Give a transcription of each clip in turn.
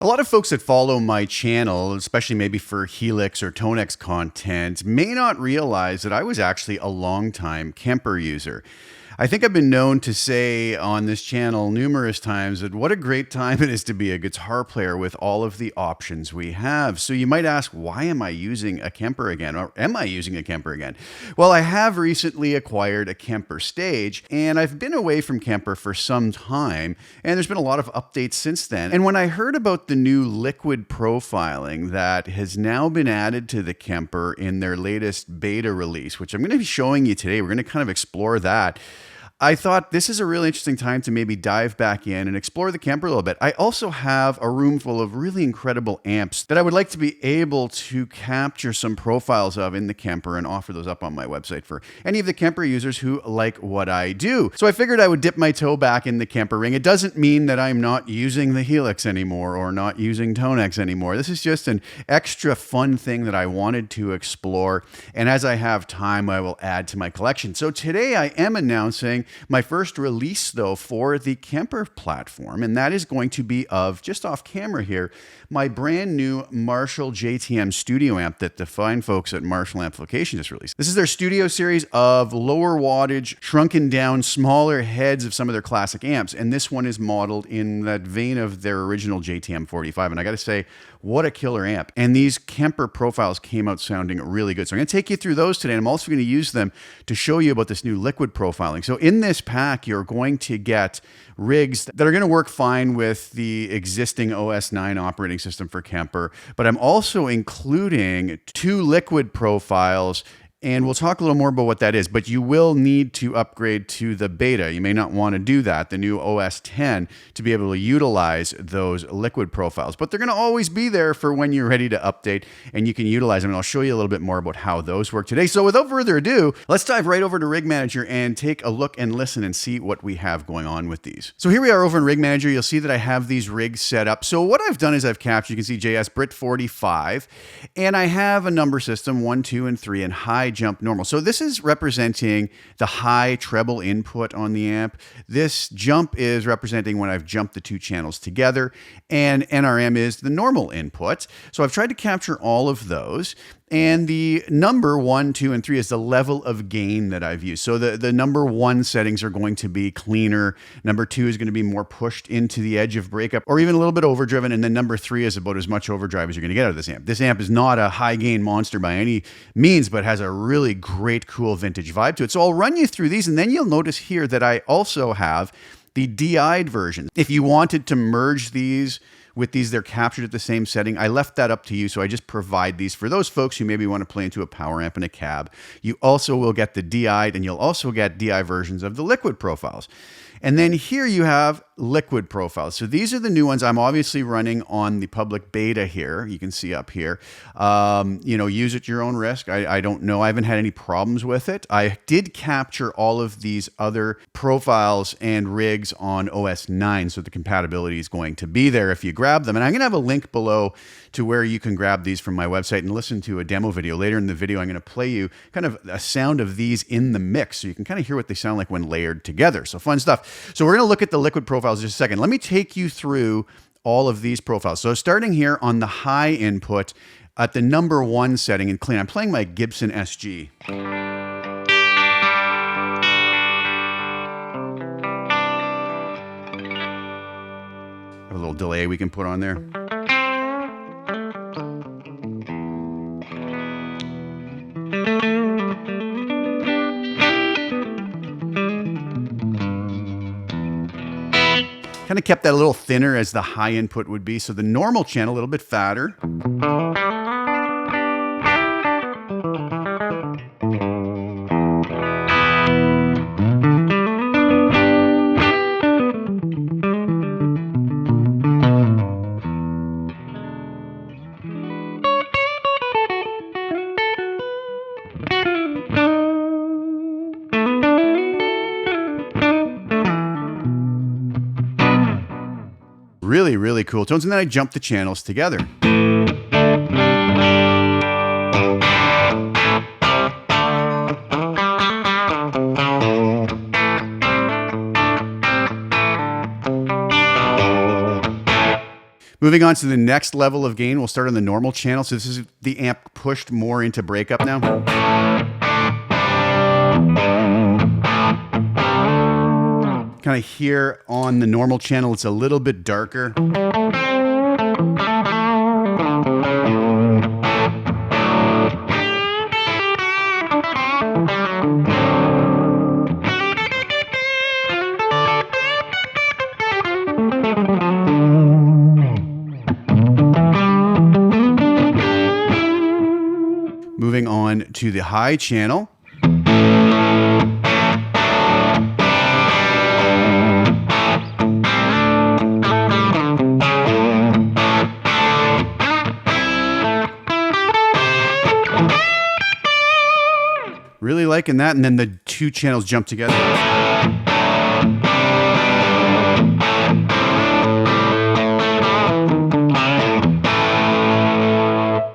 A lot of folks that follow my channel, especially maybe for Helix or Tonex content, may not realize that I was actually a longtime Kemper user. I think I've been known to say on this channel numerous times that what a great time it is to be a guitar player with all of the options we have. So you might ask, why am I using a Kemper again? Or am I using a Kemper again? Well, I have recently acquired a Kemper stage, and I've been away from Kemper for some time, and there's been a lot of updates since then. And when I heard about the new liquid profiling that has now been added to the Kemper in their latest beta release, which I'm going to be showing you today, we're going to kind of explore that. I thought this is a really interesting time to maybe dive back in and explore the Kemper a little bit. I also have a room full of really incredible amps that I would like to be able to capture some profiles of in the Kemper and offer those up on my website for any of the Kemper users who like what I do. So I figured I would dip my toe back in the Kemper ring. It doesn't mean that I'm not using the Helix anymore or not using Tonex anymore. This is just an extra fun thing that I wanted to explore. And as I have time, I will add to my collection. So today I am announcing my first release, though, for the Kemper platform, and that is going to be of, just off camera here, my brand new Marshall JTM studio amp that the fine folks at Marshall Amplification just released. This is their studio series of lower wattage, shrunken down, smaller heads of some of their classic amps, and this one is modeled in that vein of their original JTM 45, and I gotta say, what a killer amp. And these Kemper profiles came out sounding really good. So I'm gonna take you through those today, and I'm also gonna use them to show you about this new liquid profiling. So in this pack, you're going to get rigs that are gonna work fine with the existing OS 9 operating system for Kemper, but I'm also including 2 liquid profiles. And we'll talk a little more about what that is, but you will need to upgrade to the beta. You may not want to do that, the new OS 10, to be able to utilize those liquid profiles. But they're going to always be there for when you're ready to update, and you can utilize them. And I'll show you a little bit more about how those work today. So without further ado, let's dive right over to Rig Manager and take a look and listen and see what we have going on with these. So here we are over in Rig Manager. You'll see that I have these rigs set up. So what I've done is I've captured, you can see JS Brit 45, and I have a number system, 1, 2, and 3, and high, jump, normal. So this is representing the high treble input on the amp. This jump is representing when I've jumped the 2 channels together, and NRM is the normal input. So I've tried to capture all of those. And the number 1, 2, and 3 is the level of gain that I've used. So the number 1 settings are going to be cleaner. Number 2 is going to be more pushed into the edge of breakup or even a little bit overdriven. And then number 3 is about as much overdrive as you're going to get out of this amp. This amp is not a high gain monster by any means, but has a really great, cool vintage vibe to it. So I'll run you through these, and then you'll notice here that I also have the DI'd version. If you wanted to merge these with these, they're captured at the same setting. I left that up to you, so I just provide these for those folks who maybe want to play into a power amp and a cab. You also will get the DI'd, and you'll also get DI versions of the liquid profiles. And then here you have liquid profiles. So these are the new ones. I'm obviously running on the public beta here. You can see up here. Use at your own risk. I don't know. I haven't had any problems with it. I did capture all of these other profiles and rigs on OS 9, so the compatibility is going to be there if you grab them. And I'm going to have a link below to where you can grab these from my website and listen to a demo video. Later in the video, I'm going to play you kind of a sound of these in the mix, so you can kind of hear what they sound like when layered together. So fun stuff. So we're going to look at the liquid profiles in just a second. Let me take you through all of these profiles. So starting here on the high input at the number 1 setting in clean, I'm playing my Gibson SG. Have a little delay we can put on there. Kind of kept that a little thinner as the high input would be. So the normal channel, a little bit fatter. Really, really cool tones. And then I jump the channels together. Moving on to the next level of gain, we'll start on the normal channel. So this is the amp pushed more into breakup now. Kind of here on the normal channel, it's a little bit darker. Moving on to the high channel. Really liking that, and then the two channels jump together.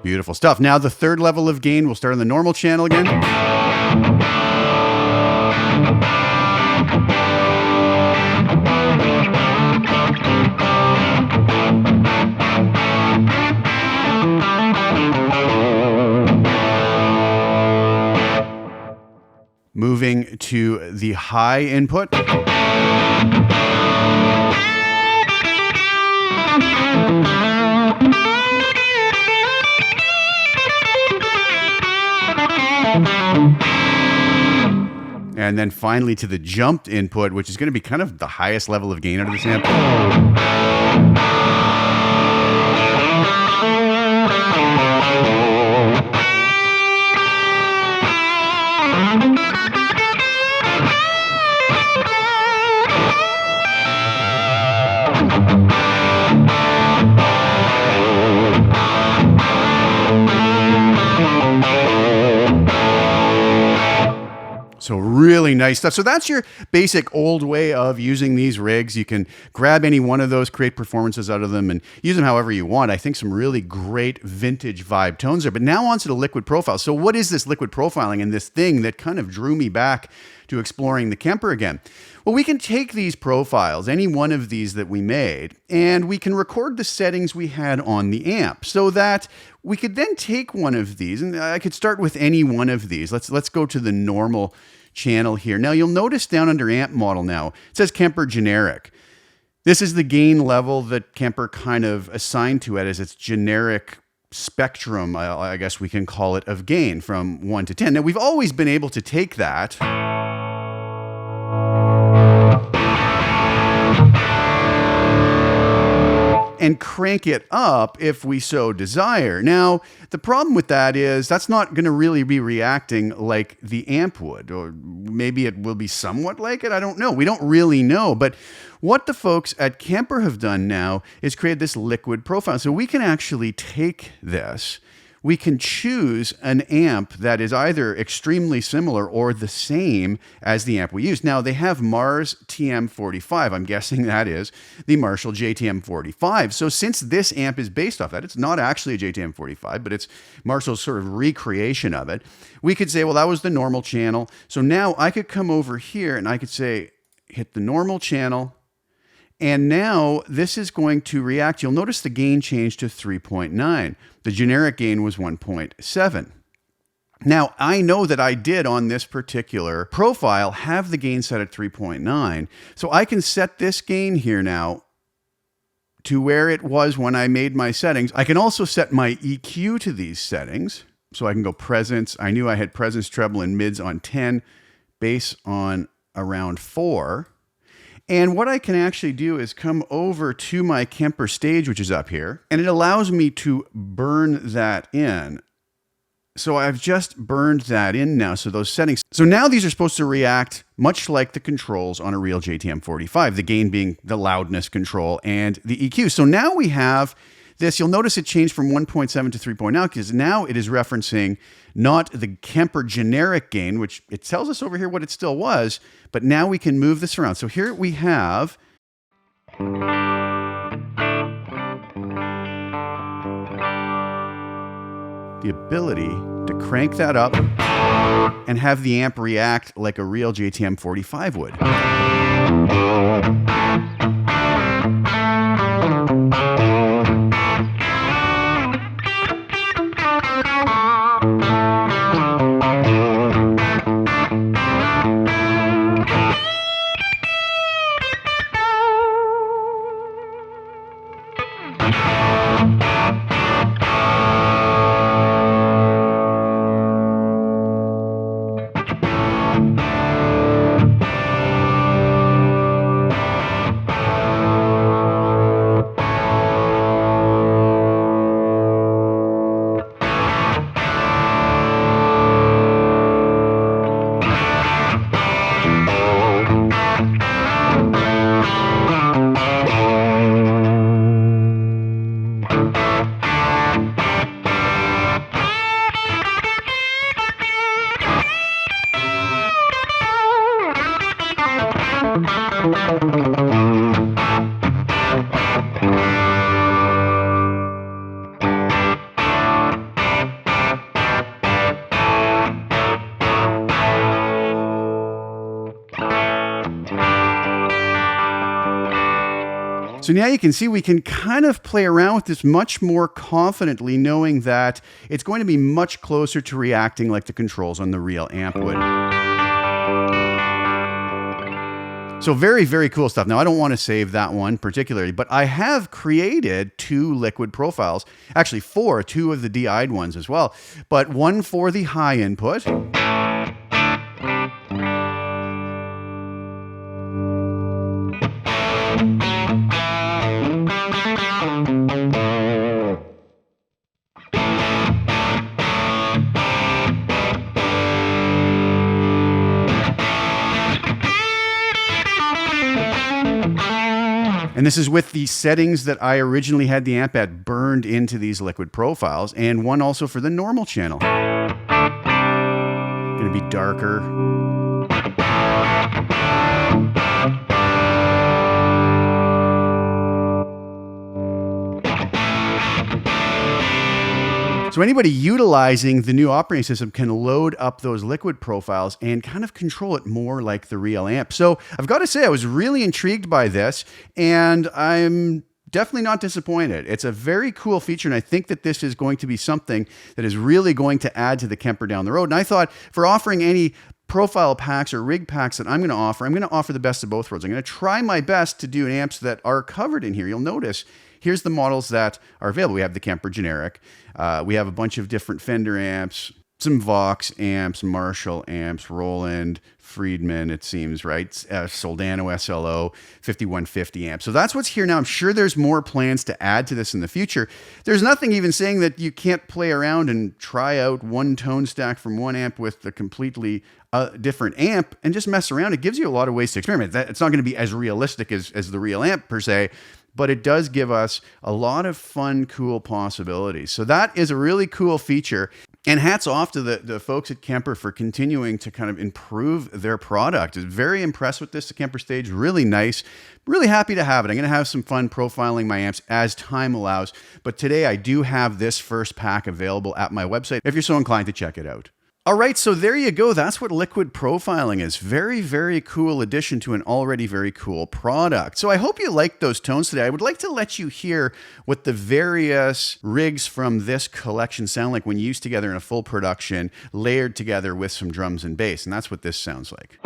Beautiful stuff. Now the third level of gain, we'll start on the normal channel again. Moving to the high input. And then finally to the jumped input, which is going to be kind of the highest level of gain out of this amp. So really nice stuff. So that's your basic old way of using these rigs. You can grab any one of those, create performances out of them, and use them however you want. I think some really great vintage vibe tones there. But now onto the liquid profile. So what is this liquid profiling and this thing that kind of drew me back to exploring the Kemper again? Well, we can take these profiles, any one of these that we made, and we can record the settings we had on the amp so that we could then take one of these, and I could start with any one of these. Let's go to the normal channel here. Now you'll notice down under amp model now, it says Kemper generic. This is the gain level that Kemper kind of assigned to it as its generic spectrum, I guess we can call it, of gain from 1 to 10. Now we've always been able to take that and crank it up if we so desire. Now, the problem with that is that's not going to really be reacting like the amp would, or maybe it will be somewhat like it. I don't know. We don't really know. But what the folks at Kemper have done now is create this liquid profile. So we can actually take this. We can choose an amp that is either extremely similar or the same as the amp we use. Now, they have Mars TM45. I'm guessing that is the Marshall JTM45. So since this amp is based off that, it's not actually a JTM45, but it's Marshall's sort of recreation of it. We could say, well, that was the normal channel. So now I could come over here and I could say, hit the normal channel. And now this is going to react. You'll notice the gain changed to 3.9. The generic gain was 1.7. Now, I know that I did on this particular profile have the gain set at 3.9. So I can set this gain here now to where it was when I made my settings. I can also set my EQ to these settings. So I can go presence. I knew I had presence, treble, and mids on 10, bass on around 4. And what I can actually do is come over to my Kemper stage, which is up here, and it allows me to burn that in. So I've just burned that in now, so those settings. So now these are supposed to react much like the controls on a real JTM45, the gain being the loudness control and the EQ. So now we have this. You'll notice it changed from 1.7 to 3.9 because now it is referencing not the Kemper generic gain, which it tells us over here what it still was, but now we can move this around. So here we have the ability to crank that up and have the amp react like a real JTM45 would. So now you can see we can kind of play around with this much more confidently, knowing that it's going to be much closer to reacting like the controls on the real amp would. So very, very cool stuff. Now, I don't want to save that one particularly, but I have created 2 liquid profiles, actually 4, 2 of the DI'd ones as well, but one for the high input. And this is with the settings that I originally had the amp at burned into these liquid profiles, and one also for the normal channel. Gonna be darker. So anybody utilizing the new operating system can load up those liquid profiles and kind of control it more like the real amp. So I've got to say, I was really intrigued by this, and I'm definitely not disappointed. It's a very cool feature, and I think that this is going to be something that is really going to add to the Kemper down the road. And I thought, for offering any profile packs or rig packs that I'm going to offer the best of both worlds. I'm going to try my best to do amps that are covered in here. You'll notice here's the models that are available. We have the Kemper generic. We have a bunch of different Fender amps, some Vox amps, Marshall amps, Roland, Friedman, it seems, right? Soldano SLO, 5150 amps. So that's what's here now. I'm sure there's more plans to add to this in the future. There's nothing even saying that you can't play around and try out one tone stack from one amp with a completely different amp and just mess around. It gives you a lot of ways to experiment. It's not going to be as realistic as the real amp per se, but it does give us a lot of fun, cool possibilities. So that is a really cool feature. And hats off to the folks at Kemper for continuing to kind of improve their product. I'm very impressed with this, the Kemper Stage. Really nice. Really happy to have it. I'm going to have some fun profiling my amps as time allows. But today I do have this first pack available at my website if you're so inclined to check it out. All right, so there you go. That's what liquid profiling is. Very, very cool addition to an already very cool product. So I hope you liked those tones today. I would like to let you hear what the various rigs from this collection sound like when used together in a full production, layered together with some drums and bass. And that's what this sounds like.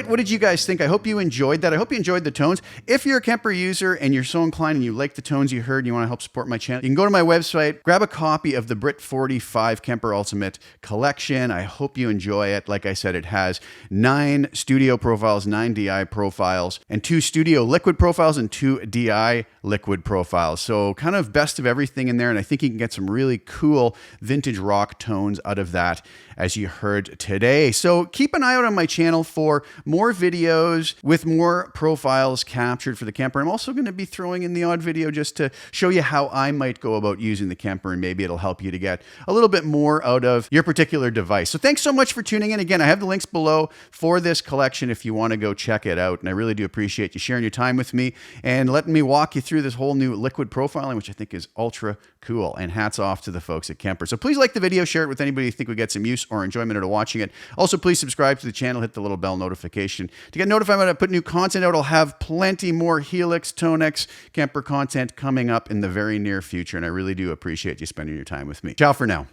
What did you guys think? I hope you enjoyed that. I hope you enjoyed the tones. If you're a Kemper user and you're so inclined and you like the tones you heard and you want to help support my channel, you can go to my website, grab a copy of the Brit 45 Kemper Ultimate Collection. I hope you enjoy it. Like I said, it has 9 studio profiles, 9 DI profiles, and 2 studio liquid profiles and 2 DI liquid profiles. So kind of best of everything in there. And I think you can get some really cool vintage rock tones out of that, as you heard today. So keep an eye out on my channel for more more videos with more profiles captured for the Kemper. I'm also going to be throwing in the odd video just to show you how I might go about using the Kemper, and maybe it'll help you to get a little bit more out of your particular device. So thanks so much for tuning in. Again, I have the links below for this collection if you want to go check it out. And I really do appreciate you sharing your time with me and letting me walk you through this whole new liquid profiling, which I think is ultra cool. And hats off to the folks at Kemper. So please like the video, share it with anybody you think would get some use or enjoyment out of watching it. Also, please subscribe to the channel, hit the little bell notification to get notified when I put new content out. I'll have plenty more Helix, Tonex, Kemper content coming up in the very near future. And I really do appreciate you spending your time with me. Ciao for now.